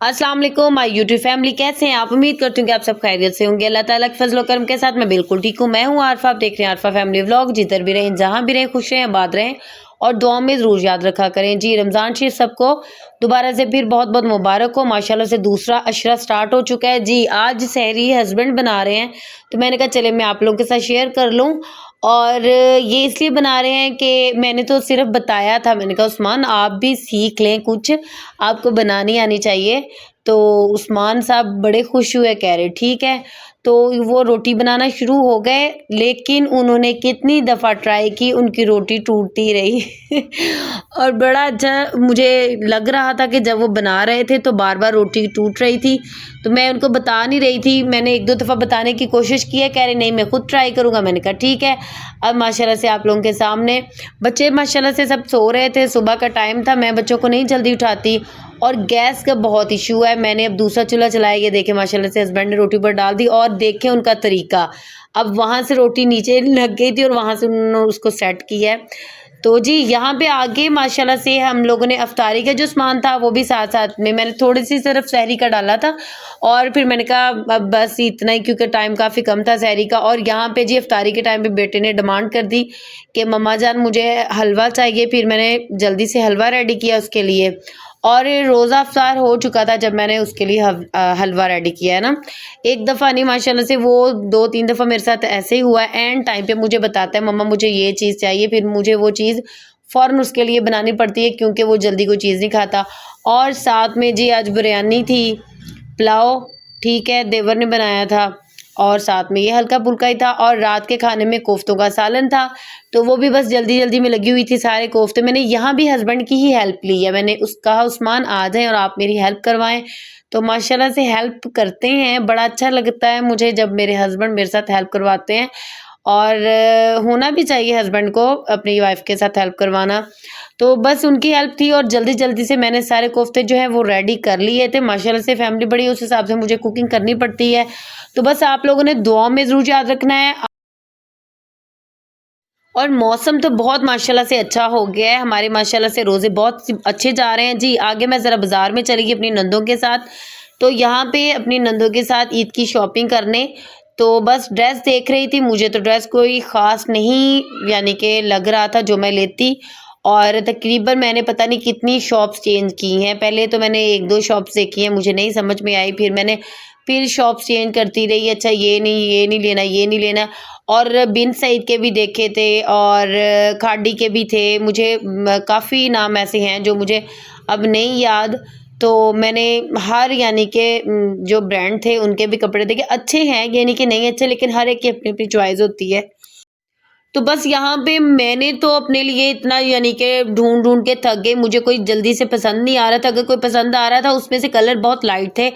अस्सलाम वालेकुम my YouTube family, कैसे हैं आप? उम्मीद करती हूँ कि आप सब खैरियत से होंगे। अल्लाह ताला के फजल करम के साथ मैं बिल्कुल ठीक हूँ। मैं हूँ आरफा, आप देख रहे हैं आरफा फैमिली व्लॉग। जिधर भी रहें, जहाँ भी रहें, खुश रहें, आबाद रहें और दुआ में ज़रूर याद रखा करें। जी, रमज़ान शरीफ सबको दोबारा से फिर बहुत बहुत मुबारक हो। माशाल्लाह से दूसरा अशरा स्टार्ट हो चुका है। जी, आज सहरी हस्बैंड बना रहे हैं, तो मैंने कहा चले मैं आप लोगों के साथ शेयर कर लूँ। और ये इसलिए बना रहे हैं कि मैंने तो सिर्फ बताया था, मैंने कहा उस्मान आप भी सीख लें, कुछ आपको बनानी आनी चाहिए। तो उस्मान साहब बड़े खुश हुए, कह रहे ठीक है। तो वो रोटी बनाना शुरू हो गए, लेकिन उन्होंने कितनी दफ़ा ट्राई की, उनकी रोटी टूटती रही और बड़ा अच्छा मुझे लग रहा था कि जब वो बना रहे थे तो बार बार रोटी टूट रही थी। तो मैं उनको बता नहीं रही थी, मैंने एक दो दफ़ा बताने की कोशिश की है, कह रहे नहीं मैं खुद ट्राई करूँगा। मैंने कहा ठीक है। अब माशाल्लाह से आप लोगों के सामने बच्चे माशाल्लाह से सब सो रहे थे, सुबह का टाइम था, मैं बच्चों को नहीं जल्दी उठाती और गैस का बहुत इशू है। मैंने अब दूसरा चूल्हा चलाया, ये देखें माशाल्लाह से हस्बैंड ने रोटी पर डाल दी और देखें उनका तरीका। अब वहाँ से रोटी नीचे लग गई थी और वहाँ से उन्होंने उसको सेट किया है। तो जी यहाँ पे आगे माशाल्लाह से हम लोगों ने अफ्तारी का जो सामान था वो भी साथ साथ में मैंने थोड़ी सी सिर्फ सहरी का डाला था और फिर मैंने कहा अब बस इतना ही, क्योंकि टाइम काफ़ी कम था सहरी का। और यहाँ पे जी अफ्तारी के टाइम पे बेटे ने डिमांड कर दी कि मम्मा जान मुझे हलवा चाहिए। फिर मैंने जल्दी से हलवा रेडी किया उसके लिए और रोज़ा अफ्तार हो चुका था जब मैंने उसके लिए हलवा रेडी किया है ना। एक दफ़ा नहीं माशाल्लाह से वो 2-3 दफ़ा मेरे साथ ऐसे ही हुआ है। एंड टाइम पे मुझे बताता है मम्मा मुझे ये चीज़ चाहिए, फिर मुझे वो चीज़ फ़ौरन उसके लिए बनानी पड़ती है क्योंकि वो जल्दी कोई चीज़ नहीं खाता। और साथ में जी आज बिरयानी थी, पुलाव, ठीक है, देवर ने बनाया था और साथ में ये हल्का-फुल्का ही था और रात के खाने में कोफ्तों का सालन था। तो वो भी बस जल्दी-जल्दी में लगी हुई थी सारे कोफ्ते। मैंने यहाँ भी हस्बैंड की ही हेल्प ली है। मैंने कहा उस्मान आ जाएँ और आप मेरी हेल्प करवाएँ। तो माशाल्लाह से हेल्प करते हैं, बड़ा अच्छा लगता है मुझे जब मेरे हस्बैंड मेरे साथ हेल्प करवाते हैं। और होना भी चाहिए हस्बैंड को अपनी वाइफ़ के साथ हेल्प करवाना। तो बस उनकी हेल्प थी और जल्दी-जल्दी से मैंने सारे कोफ्ते जो हैं वो रेडी कर लिए थे। माशाल्लाह से फैमिली बड़ी है, उस हिसाब से मुझे कुकिंग करनी पड़ती है। तो बस आप लोगों ने दुआ में ज़रूर याद रखना है। और मौसम तो बहुत माशाल्लाह से अच्छा हो गया है, हमारे माशाल्लाह से रोज़े बहुत अच्छे जा रहे हैं। जी, आगे मैं ज़रा बाज़ार में चली गई अपनी नंदों के साथ, तो यहाँ पे अपनी नंदों के साथ ईद की शॉपिंग करने। तो बस ड्रेस देख रही थी, मुझे तो ड्रेस कोई ख़ास नहीं यानी कि लग रहा था जो मैं लेती। और तकरीबन मैंने पता नहीं कितनी शॉप्स चेंज की हैं। पहले तो मैंने 1-2 शॉप्स देखी हैं, मुझे नहीं समझ में आई, फिर मैंने फिर शॉप्स चेंज करती रही। अच्छा ये नहीं लेना, ये नहीं लेना। और बिन सईद के भी देखे थे और खाड़ी के भी थे। मुझे काफ़ी नाम ऐसे हैं जो मुझे अब नहीं याद। तो मैंने हर यानी कि जो ब्रांड थे उनके भी कपड़े देखे, अच्छे हैं ये नहीं कि नहीं अच्छे, लेकिन हर एक की अपनी-अपनी चॉइस होती है। तो बस यहाँ पे मैंने तो अपने लिए इतना यानी कि ढूँढ-ढूँढ के थक गई, मुझे कोई जल्दी से पसंद नहीं आ रहा था। अगर कोई पसंद आ रहा था उसमें से कलर बहुत लाइट थे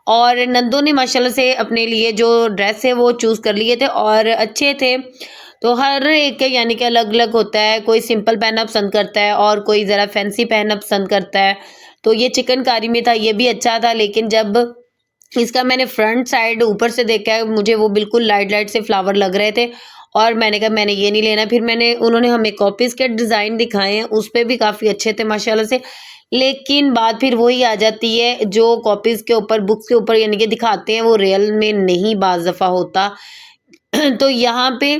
और नंदों ने माशाल्लाह से अपने लिए जो ड्रेस है वो चूज़ कर लिए थे और अच्छे थे। तो हर एक के यानी कि अलग-अलग होता है, कोई सिंपल पहनना पसंद करता है और कोई ज़रा फैंसी पहनना पसंद करता है। तो ये चिकनकारी में था, ये भी अच्छा था, लेकिन जब इसका मैंने फ्रंट साइड ऊपर से देखा है, मुझे वो बिल्कुल लाइट-लाइट से फ्लावर लग रहे थे और मैंने कहा मैंने ये नहीं लेना। फिर उन्होंने हमें कॉपीज़ के डिज़ाइन दिखाए हैं, उस पे भी काफ़ी अच्छे थे माशाल्लाह से। लेकिन बात फिर वही आ जाती है, जो कॉपीज़ के ऊपर, बुक्स के ऊपर यानी कि दिखाते हैं, वो रियल में नहीं बाज़ दफ़ा होता। तो यहाँ पे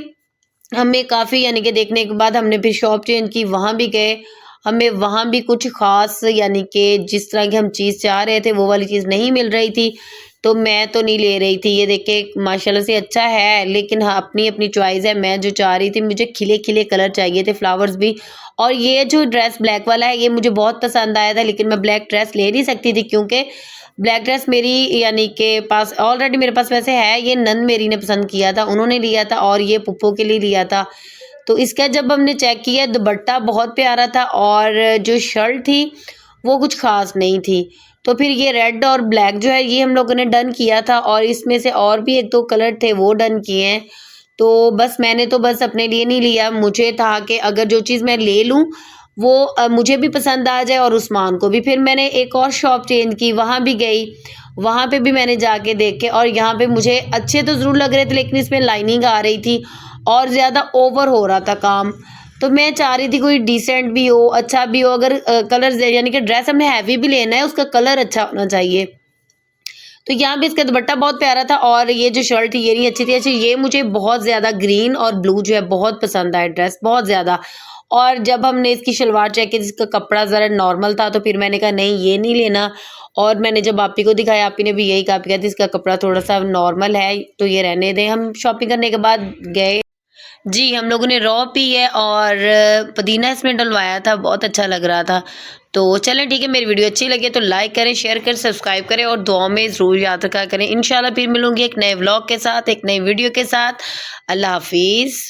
हमें काफ़ी यानी कि देखने के बाद हमने फिर शॉप चेंज की, वहाँ भी गए। हमें वहाँ भी कुछ ख़ास यानी कि जिस तरह की हम चीज़ चाह रहे थे वो वाली चीज़ नहीं मिल रही थी, तो मैं तो नहीं ले रही थी। ये देखिए माशाल्लाह से अच्छा है, लेकिन हाँ, अपनी-अपनी चॉइस है। मैं जो चाह रही थी, मुझे खिले-खिले कलर चाहिए थे, फ्लावर्स भी। और ये जो ड्रेस ब्लैक वाला है, ये मुझे बहुत पसंद आया था, लेकिन मैं ब्लैक ड्रेस ले नहीं सकती थी क्योंकि ब्लैक ड्रेस मेरी यानी के पास ऑलरेडी मेरे पास वैसे है। ये नंद मेरी ने पसंद किया था, उन्होंने लिया था और ये पुप्पो के लिए लिया था। तो इसका जब हमने चेक किया, दुपट्टा बहुत प्यारा था और जो शर्ट थी वो कुछ ख़ास नहीं थी। तो फिर ये रेड और ब्लैक जो है ये हम लोगों ने डन किया था और इसमें से और भी 1-2 कलर थे वो डन किए हैं। तो बस मैंने तो बस अपने लिए नहीं लिया, मुझे था कि अगर जो चीज़ मैं ले लूँ वो मुझे भी पसंद आ जाए और उस्मान को भी। फिर मैंने एक और शॉप चेंज की, वहाँ भी गई, वहाँ पे भी मैंने जाके देखे और यहाँ पे मुझे अच्छे तो ज़रूर लग रहे थे, लेकिन इसमें लाइनिंग आ रही थी और ज़्यादा ओवर हो रहा था काम। तो मैं चाह रही थी कोई डिसेंट भी हो, अच्छा भी हो। अगर कलर यानी कि ड्रेस हमने हैवी भी लेना है, उसका कलर अच्छा होना चाहिए। तो यहाँ पे इसका दुपट्टा बहुत प्यारा था और ये जो शर्ट थी ये नहीं अच्छी थी। अच्छा, ये मुझे बहुत ज़्यादा ग्रीन और ब्लू जो है बहुत पसंद आया ड्रेस, बहुत ज़्यादा। और जब हमने इसकी शलवार चेक की जिसका कपड़ा ज़रा नॉर्मल था, तो फिर मैंने कहा नहीं ये नहीं लेना। और मैंने जब आपी को दिखाया, आपी ने भी यही कहा, कहती इसका कपड़ा थोड़ा-सा नॉर्मल है, तो ये रहने दें। हम शॉपिंग करने के बाद गए जी, हम लोगों ने रॉ पी है और पुदीना इसमें डलवाया था, बहुत अच्छा लग रहा था। तो चलें ठीक है, मेरी वीडियो अच्छी लगी तो लाइक करें, शेयर करें, सब्सक्राइब करें और दुआओं में ज़रूर याद रखा करें। इंशाल्लाह फिर मिलूँगी एक नए व्लॉग के साथ, एक नई वीडियो के साथ। अल्लाह हाफ़िज़।